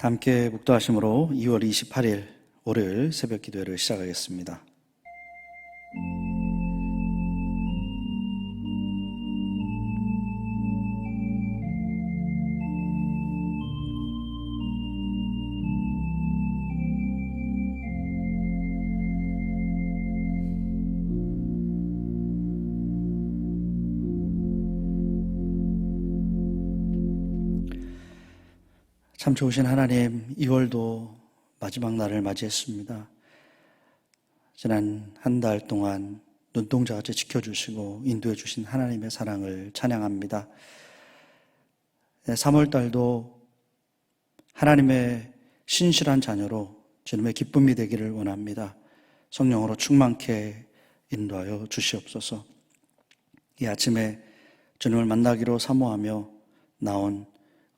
함께 묵도하심으로 2월 28일 월요일 새벽 기도회를 시작하겠습니다. 참 좋으신 하나님, 2월도 마지막 날을 맞이했습니다. 지난 한 달 동안 눈동자같이 지켜주시고 인도해 주신 하나님의 사랑을 찬양합니다. 3월 달도 하나님의 신실한 자녀로 주님의 기쁨이 되기를 원합니다. 성령으로 충만케 인도하여 주시옵소서. 이 아침에 주님을 만나기로 사모하며 나온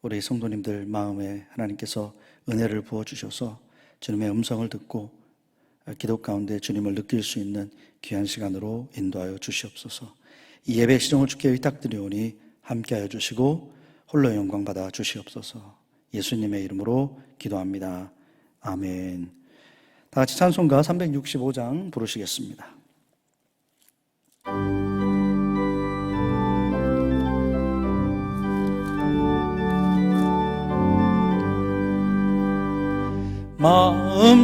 우리 성도님들 마음에 하나님께서 은혜를 부어주셔서 주님의 음성을 듣고 기도 가운데 주님을 느낄 수 있는 귀한 시간으로 인도하여 주시옵소서. 이 예배 시정을 주께 의탁드리오니 함께하여 주시고 홀로 영광 받아 주시옵소서. 예수님의 이름으로 기도합니다. 아멘. 다 같이 찬송가 365장 부르시겠습니다.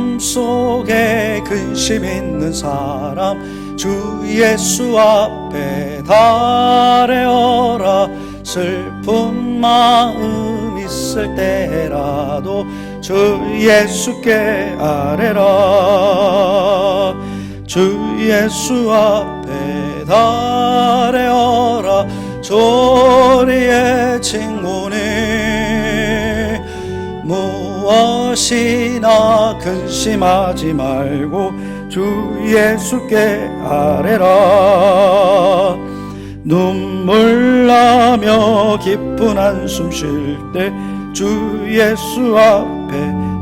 마음속에 근심 있는 사람 주 예수 앞에 달래어라. 슬픈 마음 있을 때라도 주 예수께 아뢰라. 주 예수 앞에 달래어라. 조리의 친구니 무엇이나 근심하지 말고 주 예수께 아뢰라. 눈물 나며 깊은 한숨 쉴 때 주 예수 앞에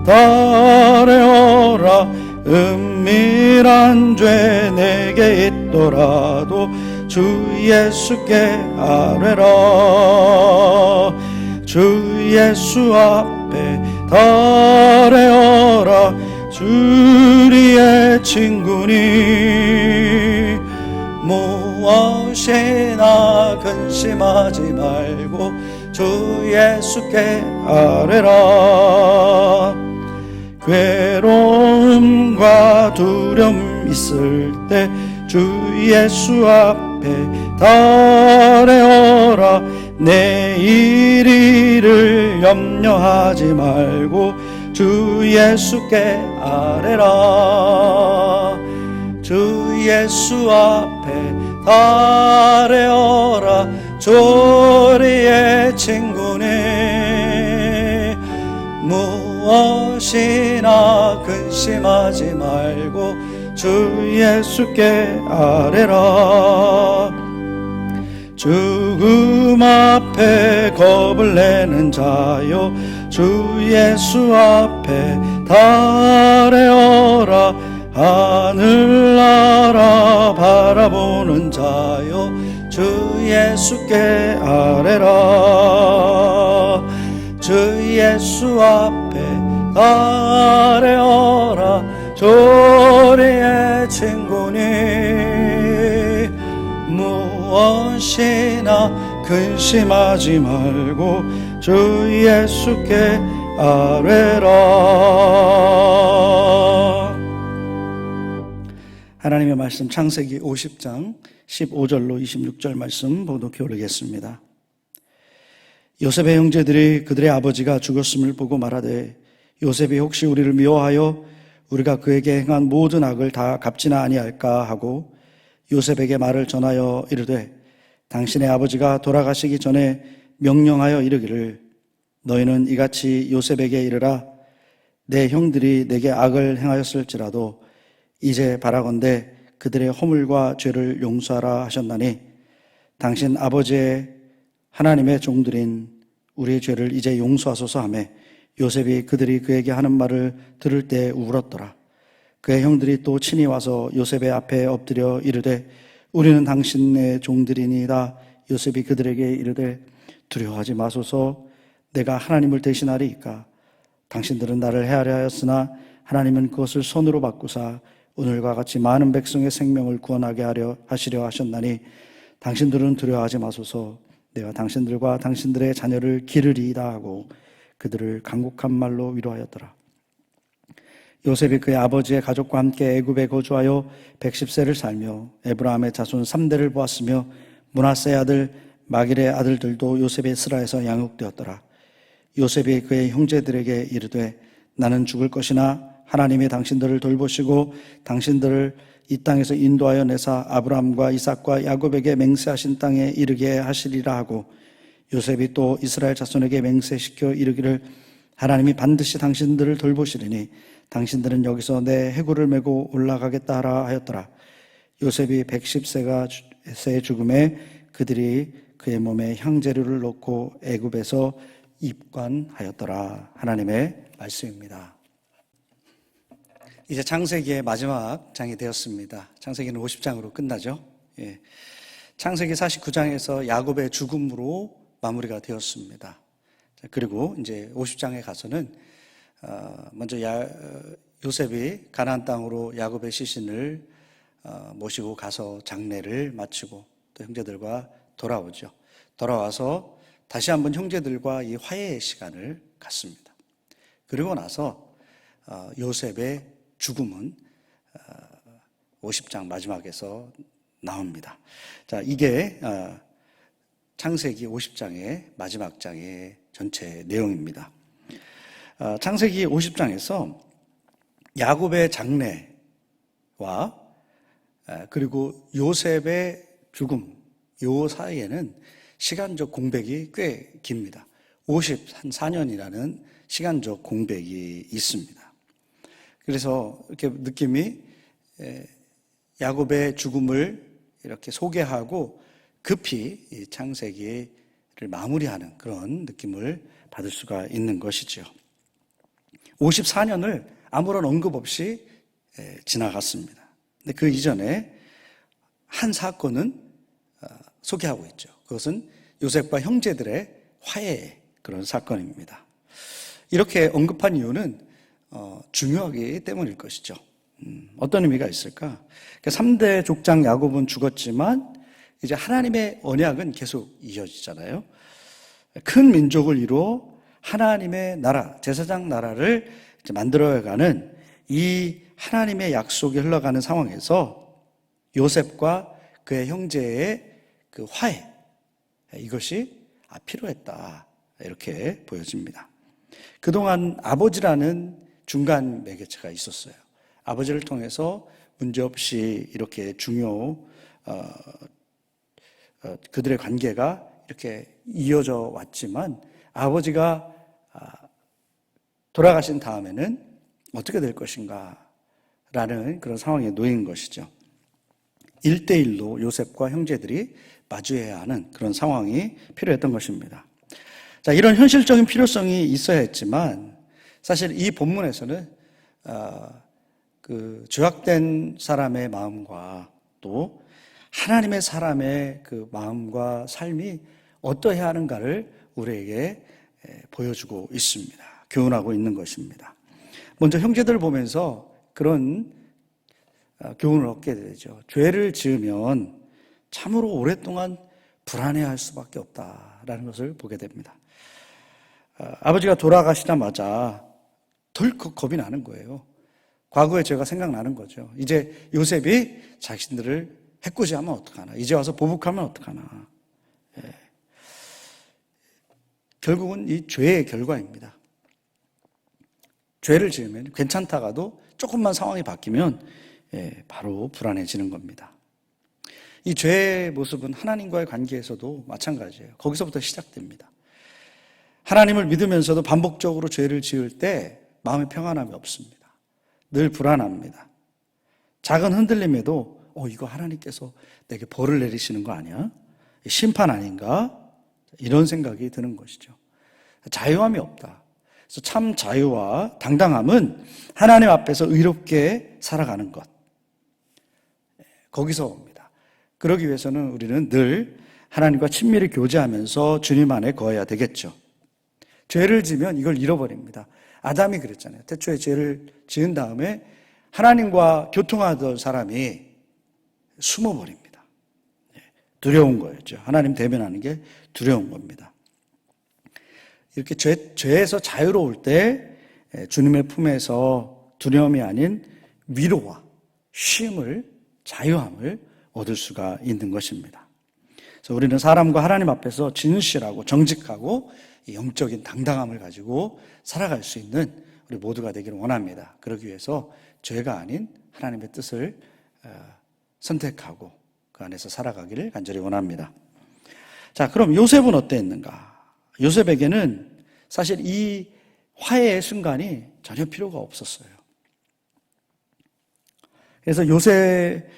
달래어라. 은밀한 죄 내게 있더라도 주 예수께 아뢰라. 주 예수 앞에 달래어라. 주리의 친구니 무엇이나 근심하지 말고 주 예수께 아뢰라. 괴로움과 두려움 있을 때 주 예수 앞에 달래어라. 내일 일을 염려하지 말고 주 예수께 아뢰라. 주 예수 앞에 달래어라. 조리의 친구니 무엇이나 근심하지 말고 주 예수께 아뢰라. 죽음 앞에 겁을 내는 자여 주 예수 앞에 달래어라. 하늘나라 바라보는 자여 주 예수께 아뢰라. 주 예수 앞에 달래어라. 조리의 친구니 무엇이나 근심하지 말고 주 예수께 아뢰라. 하나님의 말씀 창세기 50장 15절로 26절 말씀 봉독해 올리겠습니다. 요셉의 형제들이 그들의 아버지가 죽었음을 보고 말하되 요셉이 혹시 우리를 미워하여 우리가 그에게 행한 모든 악을 다 갚지나 아니할까 하고 요셉에게 말을 전하여 이르되 당신의 아버지가 돌아가시기 전에 명령하여 이르기를 너희는 이같이 요셉에게 이르라. 내 형들이 내게 악을 행하였을지라도 이제 바라건대 그들의 허물과 죄를 용서하라 하셨나니 당신 아버지의 하나님의 종들인 우리의 죄를 이제 용서하소서 하매 요셉이 그들이 그에게 하는 말을 들을 때 울었더라. 그의 형들이 또 친히 와서 요셉의 앞에 엎드려 이르되 우리는 당신의 종들이니이다. 요셉이 그들에게 이르되 두려워하지 마소서. 내가 하나님을 대신하리이까. 당신들은 나를 해하려 하였으나 하나님은 그것을 손으로 바꾸사 오늘과 같이 많은 백성의 생명을 구원하게 하시려 하셨나니 당신들은 두려워하지 마소서. 내가 당신들과 당신들의 자녀를 기르리이다 하고 그들을 간곡한 말로 위로하였더라. 요셉이 그의 아버지의 가족과 함께 애굽에 거주하여 110세를 살며 에브라함의 자손 3대를 보았으며 므낫세의 아들 마길의 아들들도 요셉의 스라에서 양육되었더라. 요셉이 그의 형제들에게 이르되 나는 죽을 것이나 하나님이 당신들을 돌보시고 당신들을 이 땅에서 인도하여 내사 아브라함과 이삭과 야곱에게 맹세하신 땅에 이르게 하시리라 하고 요셉이 또 이스라엘 자손에게 맹세시켜 이르기를 하나님이 반드시 당신들을 돌보시리니 당신들은 여기서 내 해구를 메고 올라가겠다 하라 하였더라. 요셉이 110세의 죽음에 그들이 그의 몸에 향재료를 넣고 애굽에서 입관하였더라. 하나님의 말씀입니다. 이제 창세기의 마지막 장이 되었습니다. 창세기는 50장으로 끝나죠. 예. 창세기 49장에서 야곱의 죽음으로 마무리가 되었습니다. 그리고 이제 50장에 가서는 먼저 요셉이 가나안 땅으로 야곱의 시신을 모시고 가서 장례를 마치고 또 형제들과 돌아오죠. 돌아와서 다시 한번 형제들과 이 화해의 시간을 갖습니다. 그리고 나서 요셉의 죽음은 50장 마지막에서 나옵니다. 자, 이게 창세기 50장의 마지막 장의 전체 내용입니다. 창세기 50장에서 야곱의 장례와 그리고 요셉의 죽음, 요 사이에는 시간적 공백이 꽤 깁니다. 54년이라는 시간적 공백이 있습니다. 그래서 이렇게 느낌이 야곱의 죽음을 이렇게 소개하고 급히 이 창세기를 마무리하는 그런 느낌을 받을 수가 있는 것이죠. 54년을 아무런 언급 없이 지나갔습니다. 근데 그 이전에 한 사건은 소개하고 있죠. 그것은 요셉과 형제들의 화해의 그런 사건입니다. 이렇게 언급한 이유는 중요하기 때문일 것이죠. 어떤 의미가 있을까? 3대 족장 야곱은 죽었지만 이제 하나님의 언약은 계속 이어지잖아요. 큰 민족을 이루어 하나님의 나라, 제사장 나라를 만들어가는 이 하나님의 약속이 흘러가는 상황에서 요셉과 그의 형제의 그 화해, 이것이 필요했다. 이렇게 보여집니다. 그동안 아버지라는 중간 매개체가 있었어요. 아버지를 통해서 문제없이 이렇게 그들의 관계가 이렇게 이어져 왔지만 아버지가 돌아가신 다음에는 어떻게 될 것인가 라는 그런 상황에 놓인 것이죠. 1대1로 요셉과 형제들이 마주해야 하는 그런 상황이 필요했던 것입니다. 자, 이런 현실적인 필요성이 있어야 했지만 사실 이 본문에서는 그 죄악된 사람의 마음과 또 하나님의 사람의 그 마음과 삶이 어떠해야 하는가를 우리에게 보여주고 있습니다. 교훈하고 있는 것입니다. 먼저 형제들을 보면서 그런 교훈을 얻게 되죠. 죄를 지으면 참으로 오랫동안 불안해할 수밖에 없다라는 것을 보게 됩니다. 아버지가 돌아가시자마자 덜컥 겁이 나는 거예요. 과거의 죄가 생각나는 거죠. 이제 요셉이 자신들을 해코지하면 어떡하나, 이제 와서 보복하면 어떡하나. 결국은 이 죄의 결과입니다. 죄를 지으면 괜찮다가도 조금만 상황이 바뀌면 바로 불안해지는 겁니다. 이 죄의 모습은 하나님과의 관계에서도 마찬가지예요. 거기서부터 시작됩니다. 하나님을 믿으면서도 반복적으로 죄를 지을 때 마음의 평안함이 없습니다. 늘 불안합니다. 작은 흔들림에도 이거 하나님께서 내게 벌을 내리시는 거 아니야? 심판 아닌가? 이런 생각이 드는 것이죠. 자유함이 없다. 그래서 참 자유와 당당함은 하나님 앞에서 의롭게 살아가는 것. 거기서 옵니다. 그러기 위해서는 우리는 늘 하나님과 친밀히 교제하면서 주님 안에 거해야 되겠죠. 죄를 지면 이걸 잃어버립니다. 아담이 그랬잖아요. 태초에 죄를 지은 다음에 하나님과 교통하던 사람이 숨어버립니다. 두려운 거였죠. 하나님 대면하는 게 두려운 겁니다. 이렇게 죄에서 자유로울 때 주님의 품에서 두려움이 아닌 위로와 쉼을, 자유함을 얻을 수가 있는 것입니다. 그래서 우리는 사람과 하나님 앞에서 진실하고 정직하고 영적인 당당함을 가지고 살아갈 수 있는 우리 모두가 되기를 원합니다. 그러기 위해서 죄가 아닌 하나님의 뜻을 선택하고 그 안에서 살아가기를 간절히 원합니다. 자, 그럼 요셉은 어땠는가? 요셉에게는 사실 이 화해의 순간이 전혀 필요가 없었어요. 그래서 요셉을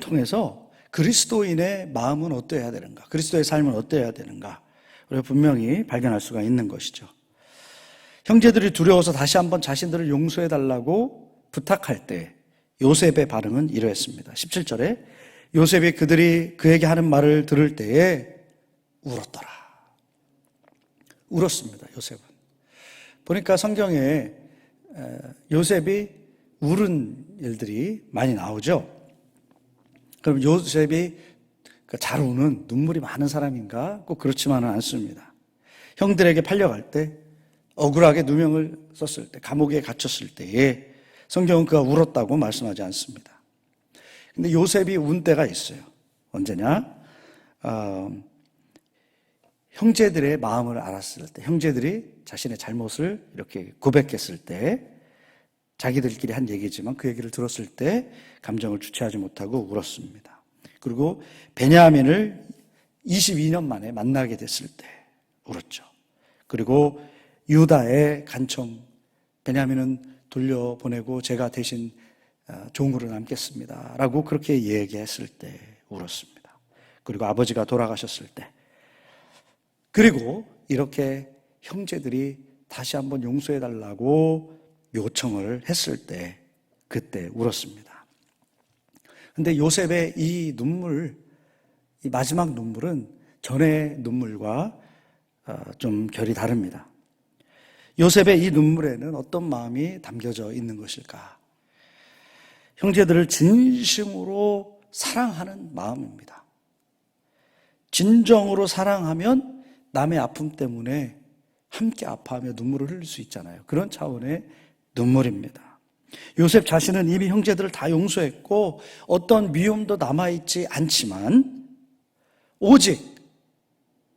통해서 그리스도인의 마음은 어떠해야 되는가? 그리스도의 삶은 어떠해야 되는가? 우리가 분명히 발견할 수가 있는 것이죠. 형제들이 두려워서 다시 한번 자신들을 용서해달라고 부탁할 때 요셉의 반응은 이러했습니다. 17절에 요셉이 그들이 그에게 하는 말을 들을 때에 울었더라. 울었습니다. 요셉은. 보니까 성경에 요셉이 울은 일들이 많이 나오죠. 그럼 요셉이 잘 우는 눈물이 많은 사람인가? 꼭 그렇지만은 않습니다. 형들에게 팔려갈 때, 억울하게 누명을 썼을 때, 감옥에 갇혔을 때에 성경은 그가 울었다고 말씀하지 않습니다. 근데 요셉이 운 때가 있어요. 언제냐? 형제들의 마음을 알았을 때, 형제들이 자신의 잘못을 이렇게 고백했을 때, 자기들끼리 한 얘기지만 그 얘기를 들었을 때 감정을 주체하지 못하고 울었습니다. 그리고 베냐민을 22년 만에 만나게 됐을 때 울었죠. 그리고 유다의 간청, 베냐민은 돌려보내고 제가 대신 종으로 남겠습니다 라고 그렇게 얘기했을 때 울었습니다. 그리고 아버지가 돌아가셨을 때, 그리고 이렇게 형제들이 다시 한번 용서해달라고 요청을 했을 때 그때 울었습니다. 근데 요셉의 이 눈물, 이 마지막 눈물은 전의 눈물과 좀 결이 다릅니다. 요셉의 이 눈물에는 어떤 마음이 담겨져 있는 것일까? 형제들을 진심으로 사랑하는 마음입니다. 진정으로 사랑하면 남의 아픔 때문에 함께 아파하며 눈물을 흘릴 수 있잖아요. 그런 차원의 눈물입니다. 요셉 자신은 이미 형제들을 다 용서했고 어떤 미움도 남아있지 않지만 오직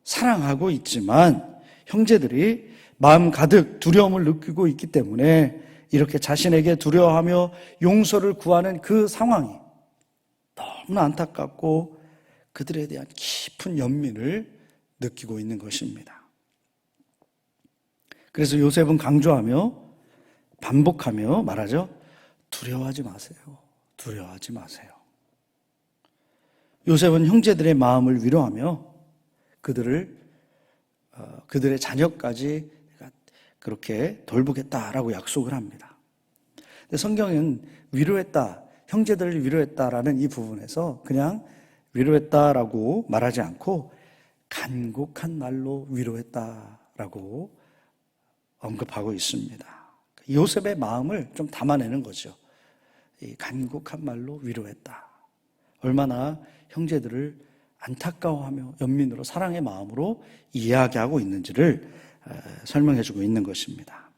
사랑하고 있지만 형제들이 마음 가득 두려움을 느끼고 있기 때문에 이렇게 자신에게 두려워하며 용서를 구하는 그 상황이 너무나 안타깝고 그들에 대한 깊은 연민을 느끼고 있는 것입니다. 그래서 요셉은 강조하며 반복하며 말하죠. 두려워하지 마세요. 두려워하지 마세요. 요셉은 형제들의 마음을 위로하며 그들의 자녀까지 그렇게 돌보겠다라고 약속을 합니다. 근데 성경은 위로했다, 형제들을 위로했다라는 이 부분에서 그냥 위로했다라고 말하지 않고 간곡한 말로 위로했다라고 언급하고 있습니다. 요셉의 마음을 좀 담아내는 거죠. 이 간곡한 말로 위로했다. 얼마나 형제들을 안타까워하며 연민으로 사랑의 마음으로 이야기하고 있는지를 설명해주고 있는 것입니다.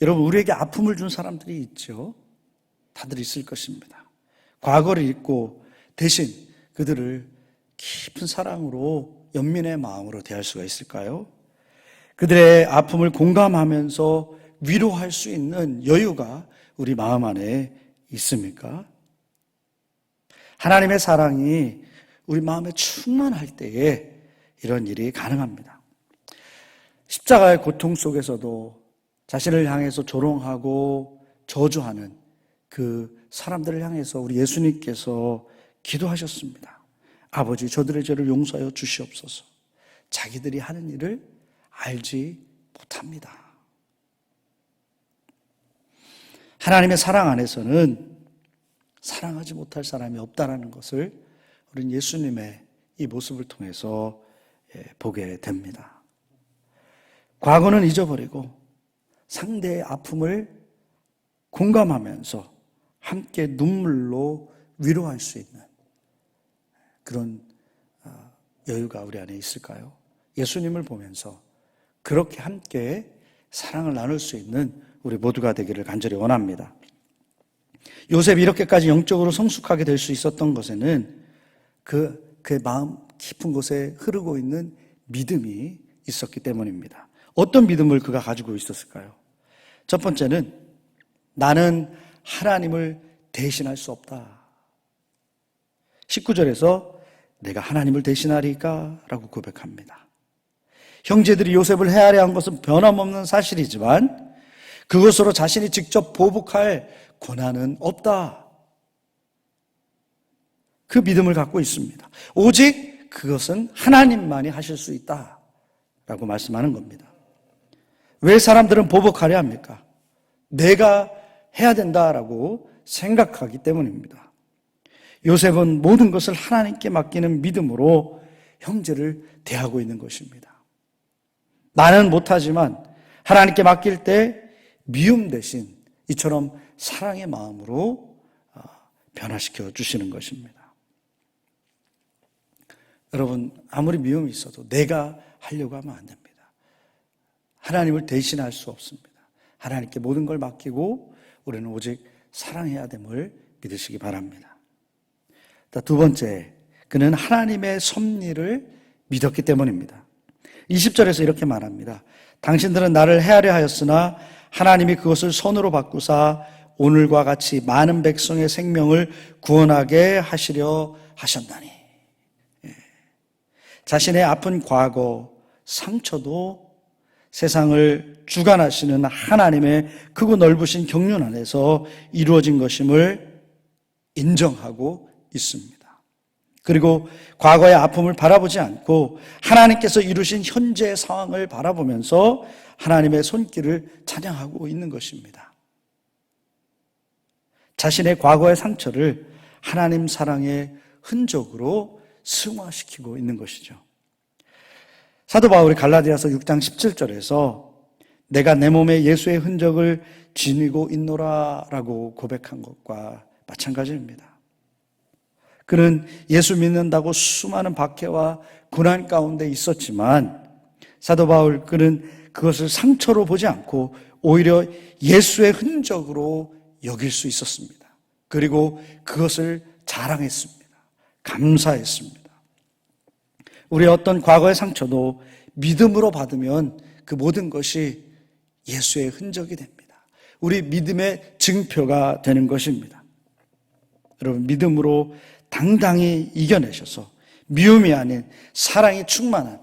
여러분, 우리에게 아픔을 준 사람들이 있죠. 다들 있을 것입니다. 과거를 잊고 대신 그들을 깊은 사랑으로 연민의 마음으로 대할 수가 있을까요? 그들의 아픔을 공감하면서 위로할 수 있는 여유가 우리 마음 안에 있습니까? 하나님의 사랑이 우리 마음에 충만할 때에 이런 일이 가능합니다. 십자가의 고통 속에서도 자신을 향해서 조롱하고 저주하는 그 사람들을 향해서 우리 예수님께서 기도하셨습니다. 아버지, 저들의 죄를 용서하여 주시옵소서. 자기들이 하는 일을 알지 못합니다. 하나님의 사랑 안에서는 사랑하지 못할 사람이 없다는 것을 우리는 예수님의 이 모습을 통해서 보게 됩니다. 과거는 잊어버리고 상대의 아픔을 공감하면서 함께 눈물로 위로할 수 있는 그런 여유가 우리 안에 있을까요? 예수님을 보면서 그렇게 함께 사랑을 나눌 수 있는 우리 모두가 되기를 간절히 원합니다. 요셉이 이렇게까지 영적으로 성숙하게 될 수 있었던 것에는 그의 마음 깊은 곳에 흐르고 있는 믿음이 있었기 때문입니다. 어떤 믿음을 그가 가지고 있었을까요? 첫 번째는 나는 하나님을 대신할 수 없다. 19절에서 내가 하나님을 대신하리까? 라고 고백합니다. 형제들이 요셉을 헤아려 한 것은 변함없는 사실이지만 그것으로 자신이 직접 보복할 권한은 없다. 그 믿음을 갖고 있습니다. 오직 그것은 하나님만이 하실 수 있다. 라고 말씀하는 겁니다. 왜 사람들은 보복하려 합니까? 내가 해야 된다라고 생각하기 때문입니다. 요셉은 모든 것을 하나님께 맡기는 믿음으로 형제를 대하고 있는 것입니다. 나는 못하지만 하나님께 맡길 때 미움 대신 이처럼 사랑의 마음으로 변화시켜 주시는 것입니다. 여러분, 아무리 미움이 있어도 내가 하려고 하면 안 됩니다. 하나님을 대신할 수 없습니다. 하나님께 모든 걸 맡기고 우리는 오직 사랑해야 됨을 믿으시기 바랍니다. 두 번째, 그는 하나님의 섭리를 믿었기 때문입니다. 20절에서 이렇게 말합니다. 당신들은 나를 헤아려 하였으나 하나님이 그것을 선으로 바꾸사 오늘과 같이 많은 백성의 생명을 구원하게 하시려 하셨나니. 자신의 아픈 과거, 상처도 세상을 주관하시는 하나님의 크고 넓으신 경륜 안에서 이루어진 것임을 인정하고 있습니다. 그리고 과거의 아픔을 바라보지 않고 하나님께서 이루신 현재의 상황을 바라보면서 하나님의 손길을 찬양하고 있는 것입니다. 자신의 과거의 상처를 하나님 사랑의 흔적으로 승화시키고 있는 것이죠. 사도 바울이 갈라디아서 6장 17절에서 내가 내 몸에 예수의 흔적을 지니고 있노라 라고 고백한 것과 마찬가지입니다. 그는 예수 믿는다고 수많은 박해와 고난 가운데 있었지만 사도 바울 그는 그것을 상처로 보지 않고 오히려 예수의 흔적으로 여길 수 있었습니다. 그리고 그것을 자랑했습니다. 감사했습니다. 우리의 어떤 과거의 상처도 믿음으로 받으면 그 모든 것이 예수의 흔적이 됩니다. 우리 믿음의 증표가 되는 것입니다. 여러분, 믿음으로 당당히 이겨내셔서 미움이 아닌 사랑이 충만한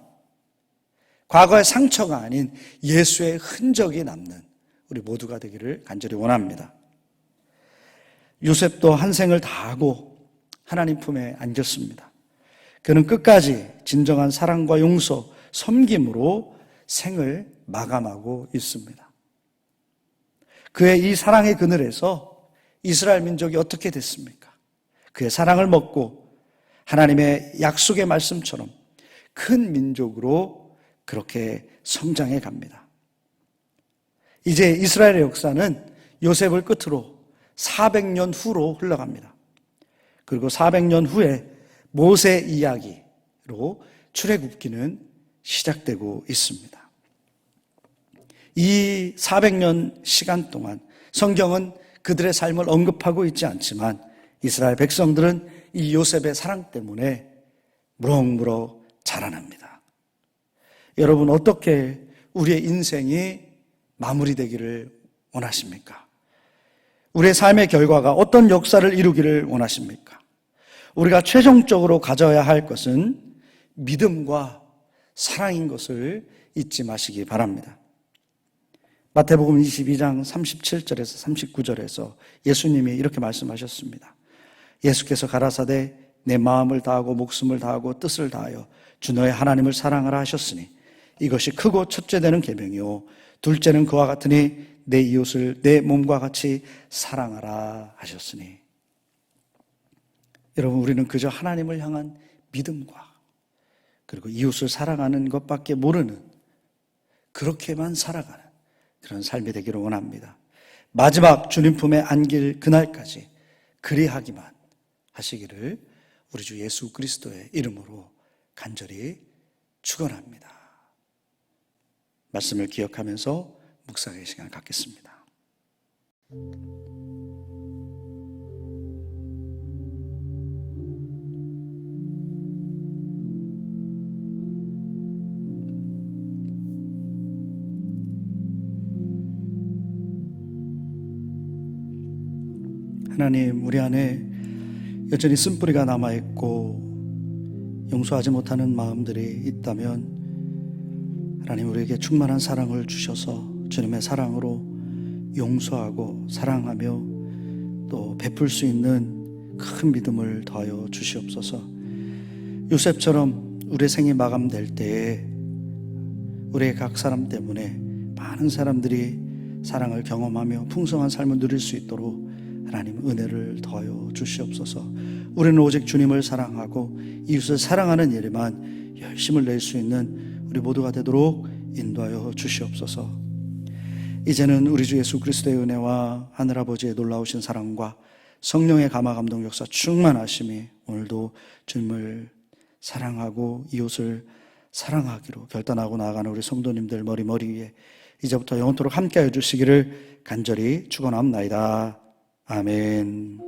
과거의 상처가 아닌 예수의 흔적이 남는 우리 모두가 되기를 간절히 원합니다. 요셉도 한 생을 다하고 하나님 품에 안겼습니다. 그는 끝까지 진정한 사랑과 용서, 섬김으로 생을 마감하고 있습니다. 그의 이 사랑의 그늘에서 이스라엘 민족이 어떻게 됐습니까? 그의 사랑을 먹고 하나님의 약속의 말씀처럼 큰 민족으로 그렇게 성장해 갑니다. 이제 이스라엘의 역사는 요셉을 끝으로 400년 후로 흘러갑니다. 그리고 400년 후에 모세 이야기로 출애굽기는 시작되고 있습니다. 이 400년 시간 동안 성경은 그들의 삶을 언급하고 있지 않지만 이스라엘 백성들은 이 요셉의 사랑 때문에 무럭무럭 자라납니다. 여러분, 어떻게 우리의 인생이 마무리되기를 원하십니까? 우리의 삶의 결과가 어떤 역사를 이루기를 원하십니까? 우리가 최종적으로 가져야 할 것은 믿음과 사랑인 것을 잊지 마시기 바랍니다. 마태복음 22장 37절에서 39절에서 예수님이 이렇게 말씀하셨습니다. 예수께서 가라사대 내 마음을 다하고 목숨을 다하고 뜻을 다하여 주 너의 하나님을 사랑하라 하셨으니 이것이 크고 첫째 되는 계명이요 둘째는 그와 같으니 내 이웃을 내 몸과 같이 사랑하라 하셨으니. 여러분, 우리는 그저 하나님을 향한 믿음과 그리고 이웃을 사랑하는 것밖에 모르는 그렇게만 살아가는 그런 삶이 되기를 원합니다. 마지막 주님 품에 안길 그날까지 그리하기만 하시기를 우리 주 예수 그리스도의 이름으로 간절히 축원합니다. 말씀을 기억하면서 묵상의 시간을 갖겠습니다. 하나님, 우리 안에 여전히 쓴뿌리가 남아있고 용서하지 못하는 마음들이 있다면 하나님, 우리에게 충만한 사랑을 주셔서 주님의 사랑으로 용서하고 사랑하며 또 베풀 수 있는 큰 믿음을 더하여 주시옵소서. 요셉처럼 우리의 생이 마감될 때에 우리의 각 사람 때문에 많은 사람들이 사랑을 경험하며 풍성한 삶을 누릴 수 있도록 하나님 은혜를 더하여 주시옵소서. 우리는 오직 주님을 사랑하고 이웃을 사랑하는 일에만 열심을 낼 수 있는 우리 모두가 되도록 인도하여 주시옵소서. 이제는 우리 주 예수 그리스도의 은혜와 하늘아버지의 놀라우신 사랑과 성령의 감화 감동 역사 충만하심이 오늘도 주님을 사랑하고 이웃을 사랑하기로 결단하고 나아가는 우리 성도님들 머리 위에 이제부터 영원토록 함께하여 주시기를 간절히 축원합나이다. 아멘.